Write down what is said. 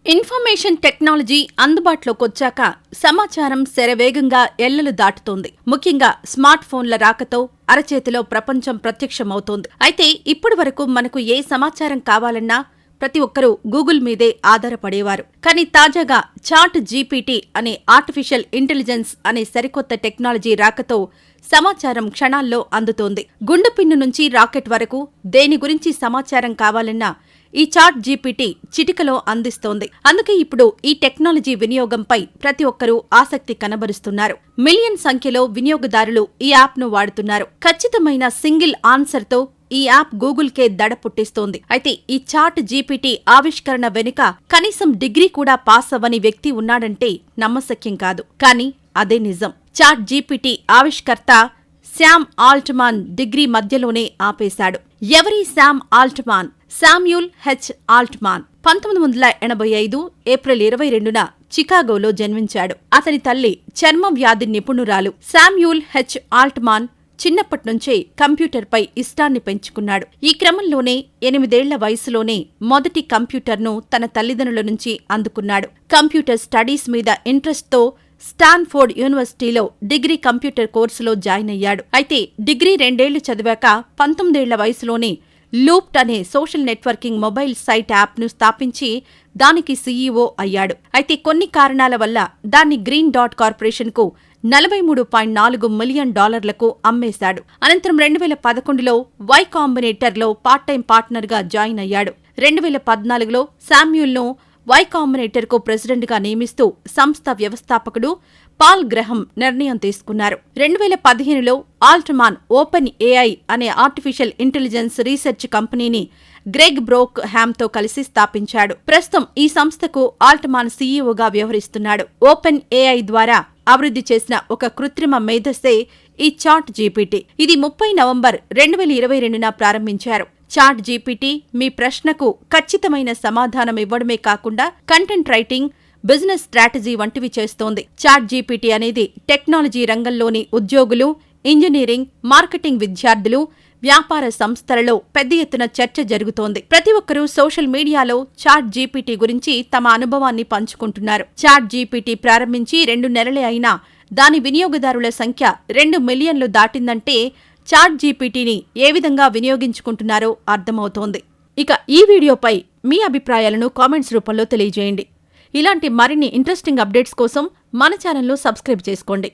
Information technology అందుబాటులోకి వచ్చాక సమాచారం శరవేగంగా ఎల్లలు దాటుతోంది. ముఖ్యంగా స్మార్ట్ ఫోన్ల రాకతో అరచేతిలో ప్రపంచం ప్రత్యక్షమవుతోంది. అయితే ఇప్పటి వరకు మనకు ఏ సమాచారం కావాలన్నా ప్రతి ఒక్కరూ గూగుల్ మీదే ఆధారపడేవారు. కానీ తాజాగా చాట్ జీపీటీ అనే ఆర్టిఫిషియల్ ఇంటెలిజెన్స్ అనే సరికొత్త టెక్నాలజీ రాకతో సమాచారం క్షణాల్లో అందుతోంది. గుండెపిన్ను నుంచి రాకెట్ వరకు దేని గురించి సమాచారం కావాలన్నా ఈ చాట్ జీపీటీ చిటికలో అందిస్తోంది. అందుకే ఇప్పుడు ఈ టెక్నాలజీ వినియోగంపై ప్రతి ఒక్కరూ ఆసక్తి కనబరుస్తున్నారు. మిలియన్ సంఖ్యలో వినియోగదారులు ఈ యాప్ను వాడుతున్నారు. ఖచ్చితమైన సింగిల్ ఆన్సర్తో ఈ యాప్ గూగుల్కే దడ పుట్టిస్తోంది. అయితే ఈ చాట్ జీపీటీ ఆవిష్కరణ వెనుక కనీసం డిగ్రీ కూడా పాస్ అవ్వని వ్యక్తి ఉన్నాడంటే నమ్మశక్యం కాదు. కానీ అదే నిజం. చాట్ జీపీటీ ఆవిష్కర్త శామ్ ఆల్ట్మాన్ డిగ్రీ మధ్యలోనే ఆపేశాడు. ఎవరి Sam Altman? Samuel H Altman 1985 April 22న చికాగోలో జన్మించాడు. అతని తల్లి చర్మ వ్యాధి నిపుణురాలు. శామ్యూల్ హెచ్ ఆల్ట్మాన్ చిన్నప్పట్నుంచే కంప్యూటర్పై ఇష్టాన్ని పెంచుకున్నాడు. ఈ క్రమంలోనే 8 ఏళ్ల వయసులోనే మొదటి కంప్యూటర్ను తన తల్లిదండ్రుల నుంచి అందుకున్నాడు. కంప్యూటర్ స్టడీస్ మీద ఇంట్రెస్ట్తో స్టాన్ఫోర్డ్ యూనివర్సిటీలో డిగ్రీ కంప్యూటర్ కోర్సులో జాయిన్ అయ్యాడు. అయితే డిగ్రీ 2 ఏళ్లు చదివాక 19 ఏళ్ల వయసులోనే లూప్ట్ అనే సోషల్ నెట్వర్కింగ్ మొబైల్ సైట్ యాప్ను స్థాపించి దానికి సీఈఓ అయ్యాడు. అయితే కొన్ని కారణాల వల్ల దాన్ని గ్రీన్ డాట్ కార్పొరేషన్కు $43.4 మిలియన్ అమ్మేశాడు. అనంతరం 2011లో వై కాంబినేటర్లో పార్ట్ టైం పార్ట్నర్గా జాయిన్ అయ్యాడు. 2014లో శామ్యూల్ను వై కాంబినేటర్కు ప్రెసిడెంట్గా నియమిస్తూ సంస్థ వ్యవస్థాపకుడు పాల్ గ్రహం నిర్ణయం తీసుకున్నారు. 2015లో ఆల్ట్మాన్ ఓపెన్ ఏఐ అనే ఆర్టిఫిషియల్ ఇంటెలిజెన్స్ రీసెర్చ్ కంపెనీని గ్రెగ్ బ్రోక్ హ్యామ్తో కలిసి స్థాపించాడు. ప్రస్తుతం ఈ సంస్థకు ఆల్ట్మాన్ సీఈఓగా వ్యవహరిస్తున్నాడు. ఓపెన్ ఏఐ ద్వారా అభివృద్ధి చేసిన ఒక కృత్రిమ మేధస్సే ఈ చాట్ జీపీటీ. ఇది 30 నవంబర్ 2022న ప్రారంభించారు. చాట్ జీపీటీ మీ ప్రశ్నకు ఖచ్చితమైన సమాధానం ఇవ్వడమే కాకుండా కంటెంట్ రైటింగ్, బిజినెస్ స్ట్రాటజీ వంటివి చేస్తోంది. చాట్ జీపీటీ అనేది టెక్నాలజీ రంగంలోని ఉద్యోగులు, ఇంజనీరింగ్, మార్కెటింగ్ విద్యార్థులు, వ్యాపార సంస్థలలో పెద్ద ఎత్తున చర్చ జరుగుతోంది. ప్రతి ఒక్కరూ సోషల్ మీడియాలో చాట్ జీపీటీ గురించి తమ అనుభవాన్ని పంచుకుంటున్నారు. చాట్ జీపీటీ ప్రారంభించి 2 నెలలే అయినా దాని వినియోగదారుల సంఖ్య 2 మిలియన్లు దాటిందంటే చాట్ జీపీటీని ఏ విధంగా వినియోగించుకుంటున్నారో అర్థమవుతోంది. ఇక ఈ వీడియోపై మీ అభిప్రాయాలను కామెంట్స్ రూపంలో తెలియజేయండి. ఇలాంటి మరిన్ని ఇంట్రెస్టింగ్ అప్డేట్స్ కోసం మన ఛానల్ను సబ్స్క్రైబ్ చేసుకోండి.